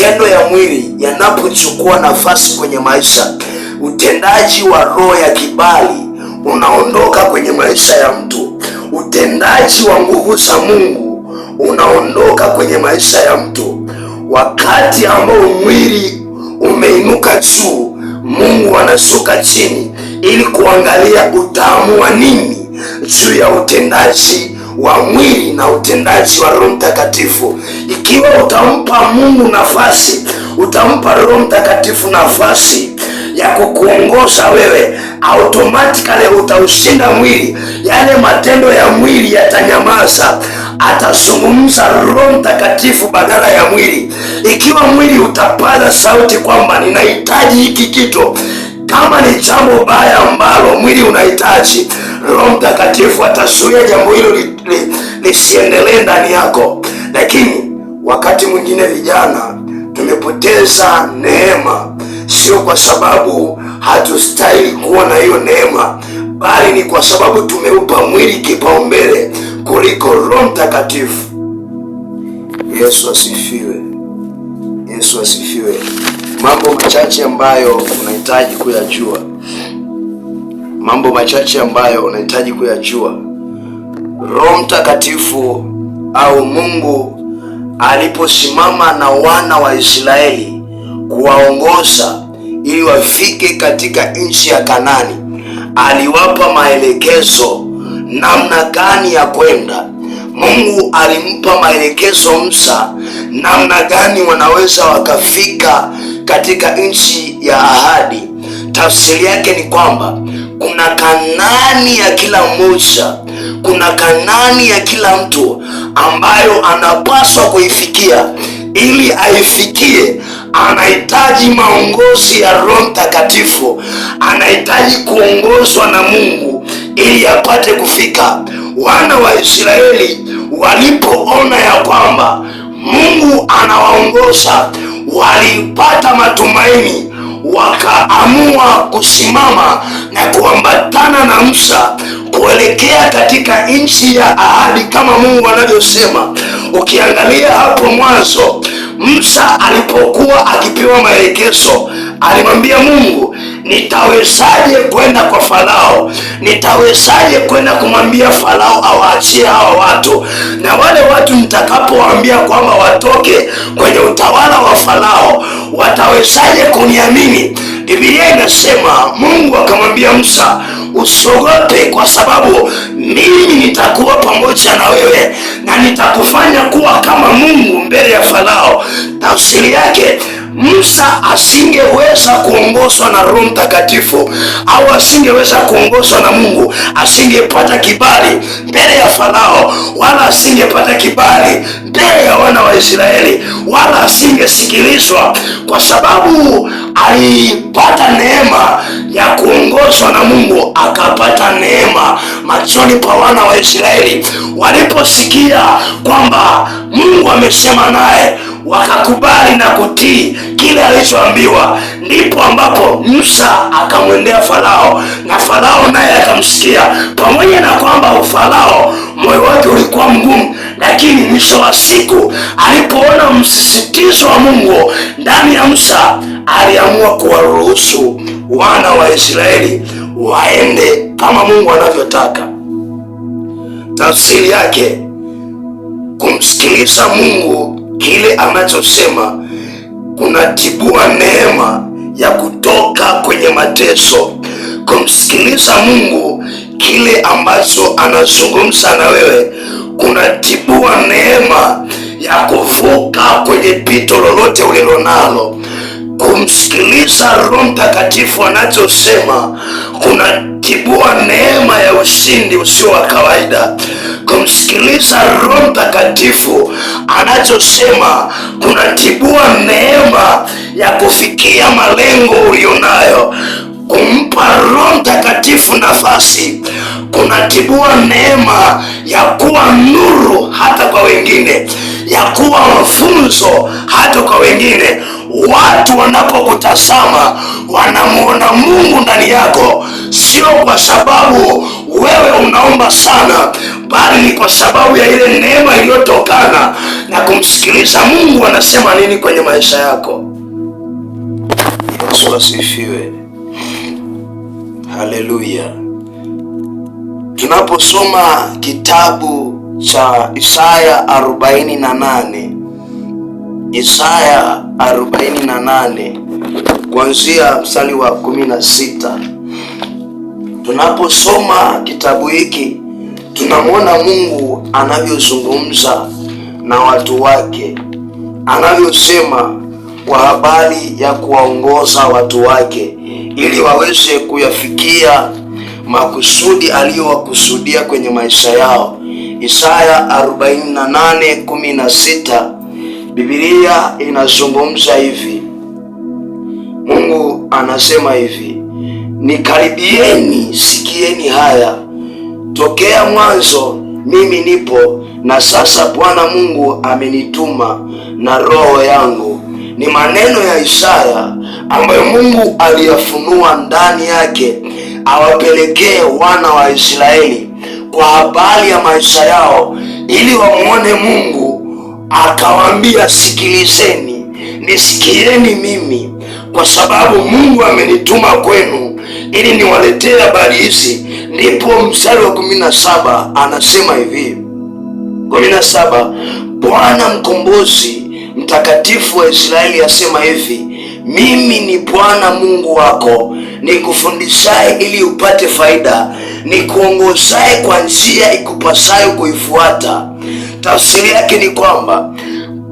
matendo ya mwili yanapochukua nafasi kwenye maisha, utendaji wa roho ya kibali unaondoka kwenye maisha ya mtu. Utendaji wa nguvu za Mungu unaondoka kwenye maisha ya mtu. Wakati ambao mwili umeinuka juu, Mungu anashuka chini ili kuangalia utaamua nini juu ya utendaji wa mwili na utendaji wa Roho Mtakatifu. Ikiwa utampa Mungu nafasi, utampa Roho Mtakatifu nafasi ya kukuongoza wewe, automatically utaushinda mwili. Yale matendo ya mwili yatanyamaza, atazungumza Roho Mtakatifu badala ya mwili. Ikiwa mwili utapaza sauti kwamba ninahitaji hiki kitu, kama ni jambo baya ambalo mwili unahitaji, Roho Mtakatifu atazuia jambo hilo lisiendelee ndani yako. Lakini wakati mwingine vijana tumepoteza neema, sio kwa sababu hatustahili kuwa na hiyo neema, bali ni kwa sababu tumeupa mwili kipaumbele kuliko Roho Mtakatifu. Yesu asifiwe. Yesu asifiwe. Mambo machache ambayo unahitaji kuyajua. Mambo machache ambayo unahitaji kuyajua. Roho Mtakatifu au Mungu aliposimama na wana wa Israeli kuwaongoza ili wafike katika nchi ya Kanaani, aliwapa maelekezo namna gani ya kwenda. Mungu alimpa maelekezo Musa namna gani wanaweza wakafika katika nchi ya ahadi. Tafsiri yake ni kwamba kuna Kanaani ya kila mmoja, kuna Kanaani ya kila mtu ambayo anapaswa kuifikia. Ili aifikie, anahitaji maongozi ya Roho Mtakatifu, anahitaji kuongozwa na Mungu ili apate kufika. Wana wa Israeli walipoona ya kwamba Mungu anawaongoza, walipata matumaini, wakaamua kusimama na kuambatana na Musa kuelekea katika nchi ya ahadi kama Mungu anavyosema. Ukiangalia hapo mwanzo, Musa alipokuwa akipewa maelekezo, alimwambia Mungu, nitawezaje kwenda kwa Farao? Nitawezaje kwenda kumwambia Farao awaachie hawa watu? Na wale watu nitakapowaambia kwamba watoke kwenye utawala wa Farao, watawezaje kuniamini? Biblia inasema Mungu akamwambia Musa, usiogope, kwa sababu mimi nitakuwa pamoja na wewe na nitakufanya kuwa kama Mungu mbele ya Farao. Tafsiri yake, Musa asingeweza kuongozwa na Roho Mtakatifu au asingeweza kuongozwa na Mungu, asingepata kibali mbele ya Farao, wala asingepata kibali mbele ya wana wa Israeli, wala asingesikilizwa, kwa sababu alipata neema ya kuongozwa na Mungu. Akapata neema machoni pa wana wa Israeli. Waliposikia kwamba Mungu amesema naye, wakakubali na kutii kile alichoambiwa. Ndipo ambapo Musa akamwendea Farao, na Farao naye akamsikia. Pamoja na kwamba Farao moyo wake ulikuwa mgumu, lakini mwisho wa siku alipoona msisitizo wa Mungu ndani ya Musa, aliamua kuwaruhusu wana wa Israeli waende kama Mungu anavyotaka. Tafsiri yake, kumsikiliza Mungu kile anachosema kunatibua neema ya kutoka kwenye mateso. Kumsikiliza Mungu kile ambacho anazungumza na wewe kunatibua neema ya kuvuka kwenye pito lolote ulilonalo. Kumsikiliza Roho Mtakatifu anachosema kunatibua neema ya ushindi usio wa kawaida. Kumsikiliza Roho Mtakatifu anachosema kunatibua neema ya kufikia malengo ulionayo. Kumpa Roho Mtakatifu nafasi kunatibua neema ya kuwa nuru hata kwa wengine, ya kuwa mafunzo hata kwa wengine. Watu wanapokutazama wanamuona Mungu ndani yako, sio kwa sababu wewe unaomba sana, bali ni kwa sababu ya ile neema iliyotokana na kumsikiliza Mungu anasema nini kwenye maisha yako. Yesu asifiwe. Haleluya. Tunaposoma kitabu cha Isaya 48, Isaya 48 kuanzia mstari wa 16. Tunaposoma kitabu hiki tunamwona Mungu anavyozungumza na watu wake, anavyosema kwa habari ya kuwaongoza watu wake ili waweze kuyafikia makusudi aliyowakusudia kwenye maisha yao. Isaya 48:16, Biblia inazungumza hivi. Mungu anasema hivi: nikaribieni, sikieni haya, tokea mwanzo mimi nipo, na sasa Bwana Mungu amenituma na roho yangu. Ni maneno ya Isaya ambayo Mungu aliyafunua ndani yake awapelekee wana wa Israeli kwa habari ya maisha yao, ili wamuone Mungu. Akawaambia, sikilizeni, nisikieni mimi, kwa sababu Mungu amenituma kwenu ili niwaletee habari hizi. Ndipo mstari wa 17 anasema hivi, 17, Bwana mkombozi mtakatifu wa Israeli asema hivi, mimi ni Bwana Mungu wako, nikufundishaye ili upate faida, nikuongozaye kwa njia ikupasayo kuifuata. Tafsiri yake ni kwamba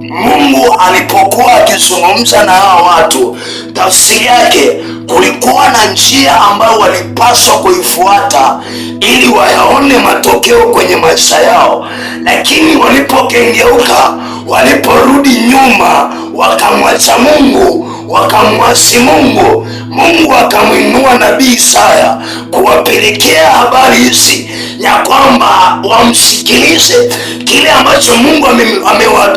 Mungu alipokuwa akizungumza na hao watu, tafsiri yake kulikuwa na njia ambayo walipaswa kuifuata ili wayaone matokeo kwenye maisha yao, lakini walipokengeuka, waliporudi nyuma, wakamwacha Mungu, wakamwasi Mungu, Mungu akamwinua nabii Isaya kuwapelekea habari hizi ya kwamba wamsikilize kile ambacho Mungu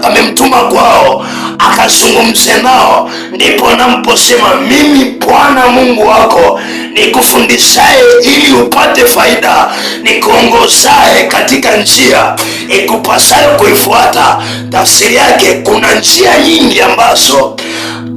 amemtuma kwao, akazungumze nao. Ndipo naposema mimi Bwana Mungu wako, nikufundishaye ili upate faida, nikuongozaye katika njia ikupasayo kuifuata. Tafsiri yake, kuna njia nyingi ambazo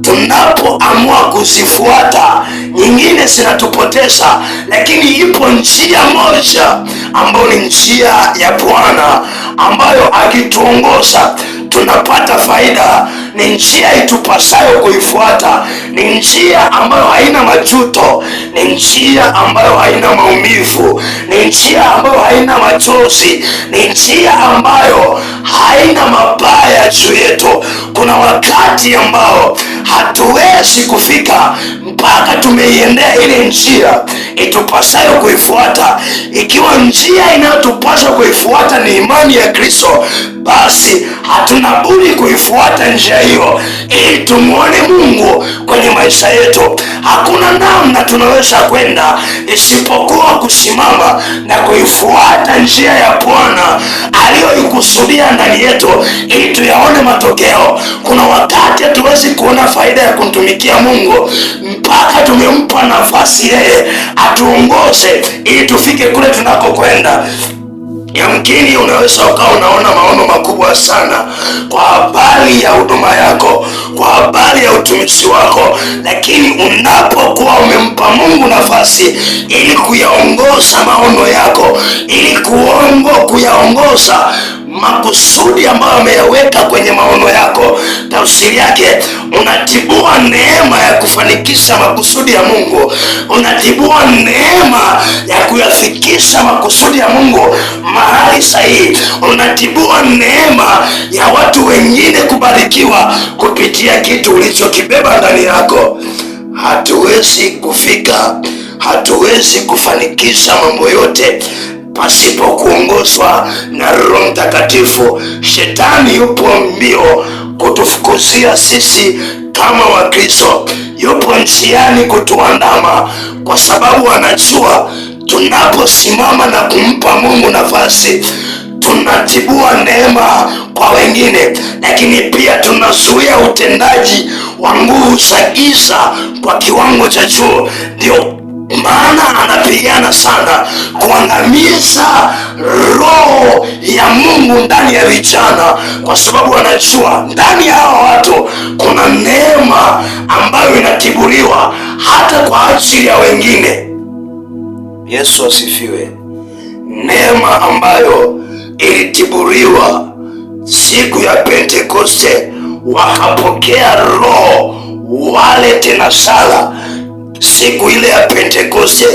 tunapoamua kuzifuata, nyingine zinatupoteza, lakini ipo njia moja ambayo ni njia ya Bwana, ambayo akituongoza tunapata faida. Ni njia itupasayo kuifuata, ni njia ambayo haina majuto, ni njia ambayo haina maumivu, ni njia ambayo haina machozi, ni njia ambayo haina mabaya juu yetu. Kuna wakati ambao hatuwezi kufika mpaka tumeiendea ile njia itupasayo kuifuata. Ikiwa njia inayotupasa kuifuata ni imani ya Kristo, basi hatuna budi kuifuata njia hiyo ili tumuone Mungu kwenye maisha yetu. Hakuna namna tunaweza kwenda isipokuwa kusimama na kuifuata njia ya Bwana aliyoikusudia ndani yetu ili tuyaone matokeo. Kuna wakati hatuwezi kuona faida ya kumtumikia Mungu mpaka tumempa nafasi yeye atuongoze ili tufike kule tunakokwenda. Yamkini unaweza ukawa unaona maono makubwa sana kwa habari ya huduma yako, kwa habari ya utumishi wako, lakini unapokuwa umempa Mungu nafasi ili kuyaongoza maono yako, ili kuyaongoza makusudi ambayo ameyaweka kwenye maono yako, tafsiri yake unatibua neema ya kufanikisha makusudi ya Mungu, unatibua neema ya kuyafikisha makusudi ya Mungu mahali sahihi, unatibua neema ya watu wengine kubarikiwa kupitia kitu ulichokibeba ndani yako. Hatuwezi kufika, hatuwezi kufanikisha mambo yote pasipo kuongozwa na Roho Mtakatifu. Shetani yupo mbio kutufukuzia sisi kama Wakristo, yupo njiani kutuandama, kwa sababu anajua tunaposimama na kumpa Mungu nafasi tunatibua neema kwa wengine, lakini pia tunazuia utendaji wa nguvu za giza kwa kiwango cha juu. Ndio maana anapigana sana kuangamiza roho ya Mungu ndani ya vijana, kwa sababu anajua ndani ya hao watu kuna neema ambayo inatiburiwa hata kwa ajili ya wengine. Yesu asifiwe. Neema ambayo ilitiburiwa siku ya Pentekoste, wakapokea roho wale tena sala. Siku ile ya Pentekoste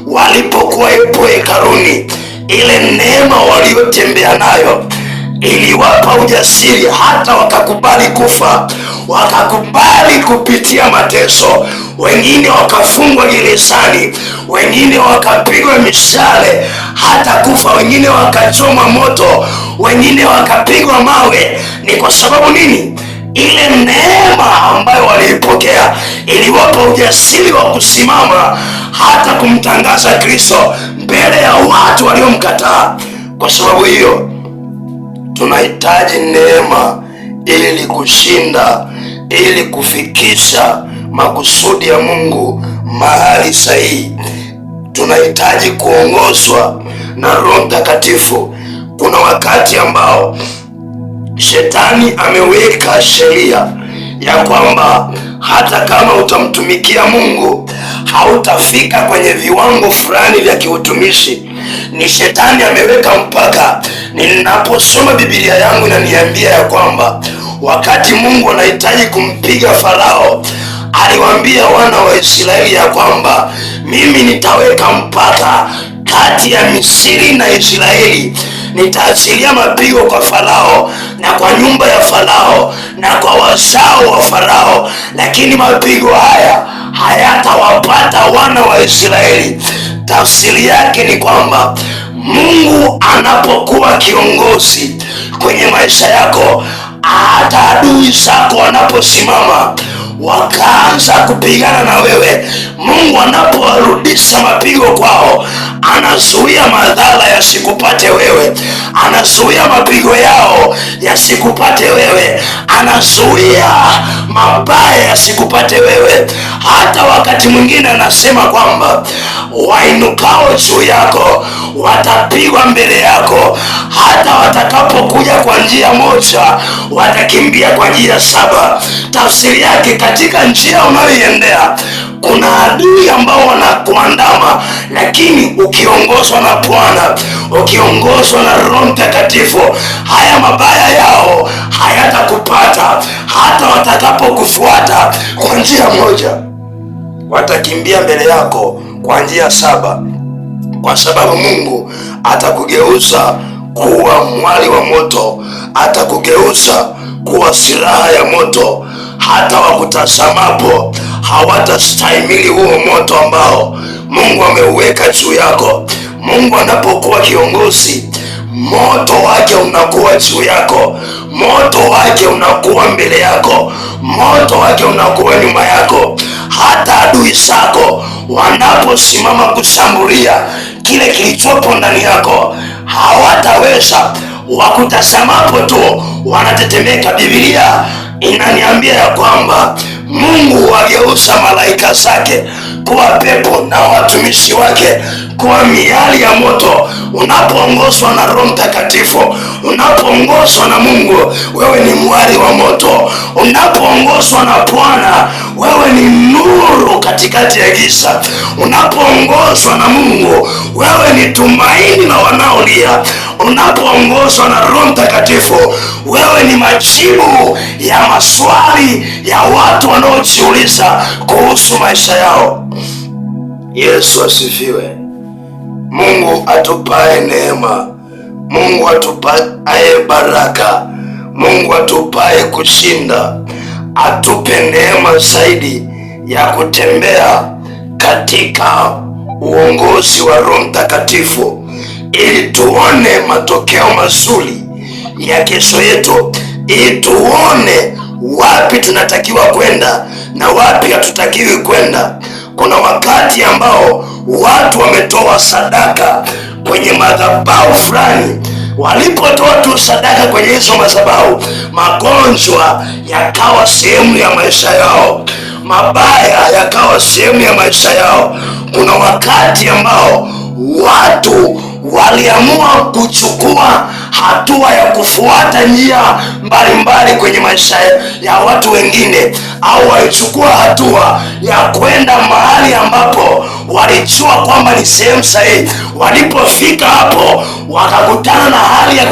walipokuwa ipo hekaluni, ile neema waliotembea nayo iliwapa ujasiri, hata wakakubali kufa, wakakubali kupitia mateso. Wengine wakafungwa gerezani, wengine wakapigwa mishale hata kufa, wengine wakachoma moto, wengine wakapigwa mawe. Ni kwa sababu nini? Ile neema ambayo waliipokea iliwapa ujasiri wa kusimama hata kumtangaza Kristo mbele ya watu waliomkataa. Kwa sababu hiyo tunahitaji neema ili kushinda, ili kufikisha makusudi ya Mungu mahali sahihi. Tunahitaji kuongozwa na Roho Mtakatifu. Kuna wakati ambao Shetani ameweka sheria ya kwamba hata kama utamtumikia Mungu hautafika kwenye viwango fulani vya kiutumishi. Ni Shetani ameweka mpaka. Ninaposoma Biblia yangu inaniambia ya kwamba wakati Mungu anahitaji kumpiga Farao, aliwaambia wana wa Israeli ya kwamba mimi nitaweka mpaka kati ya Misri na Israeli. Nitaachilia mapigo kwa Farao na kwa nyumba ya Farao na kwa wazao wa Farao, lakini mapigo haya hayatawapata wana wa Israeli. Tafsiri yake ni kwamba Mungu anapokuwa kiongozi kwenye maisha yako, hata adui zako wanaposimama wakaanza kupigana na wewe, Mungu anapowarudisha mapigo kwao, anazuia madhara yasikupate wewe, anazuia mapigo yao yasikupate wewe, anazuia mabaya yasikupate wewe. Hata wakati mwingine anasema kwamba wainukao juu yako watapigwa mbele yako, hata watakapokuja kwa njia moja watakimbia kwa njia saba. Tafsiri yake, katika njia unayoiendea kuna adui ambao wanakuandama, lakini ukiongozwa na Bwana, ukiongozwa na Roho Mtakatifu, haya mabaya yao hayatakupata. Hata watakapokufuata kwa njia moja watakimbia mbele yako kwa njia saba, kwa sababu Mungu atakugeuza kuwa mwali wa moto, atakugeuza kuwa silaha ya moto. Hata wakutazamapo hawatastahimili huo moto ambao Mungu ameuweka juu yako. Mungu anapokuwa kiongozi, moto wake unakuwa juu yako, moto wake unakuwa mbele yako, moto wake unakuwa nyuma yako. Hata adui zako wanaposimama kushambulia kile kilichopo ndani yako hawataweza. Wakutazamapo tu wanatetemeka. Biblia inaniambia ya kwamba Mungu wageuza malaika zake kuwa pepo na watumishi wake kuwa miali ya moto. Unapoongozwa na Roho Mtakatifu, unapoongozwa na Mungu, wewe ni mwali wa moto. Unapoongozwa na Bwana, wewe ni nuru katikati ya giza. Unapoongozwa na Mungu, wewe ni tumaini la wanaolia. Unapoongozwa na Roho Mtakatifu, wewe ni majibu ya maswali ya watu wanaojiuliza kuhusu maisha yao. Yesu asifiwe. Mungu atupae neema, Mungu atupae baraka, Mungu atupae kushinda, atupe neema zaidi ya kutembea katika uongozi wa Roho Mtakatifu, ili tuone matokeo mazuri ya kesho yetu, ili tuone wapi tunatakiwa kwenda na wapi hatutakiwi kwenda. Kuna wakati ambao watu wametoa sadaka kwenye madhabahu fulani. Walipotoa tu sadaka kwenye hizo madhabahu, magonjwa yakawa sehemu ya maisha yao, mabaya yakawa sehemu ya maisha yao. Kuna wakati ambao watu waliamua kuchukua hatua ya kufuata njia mbalimbali kwenye maisha ya watu wengine, au walichukua hatua ya kwenda mahali ambapo walijua kwamba ni sehemu sahihi. Walipofika hapo wakakutana na hali ya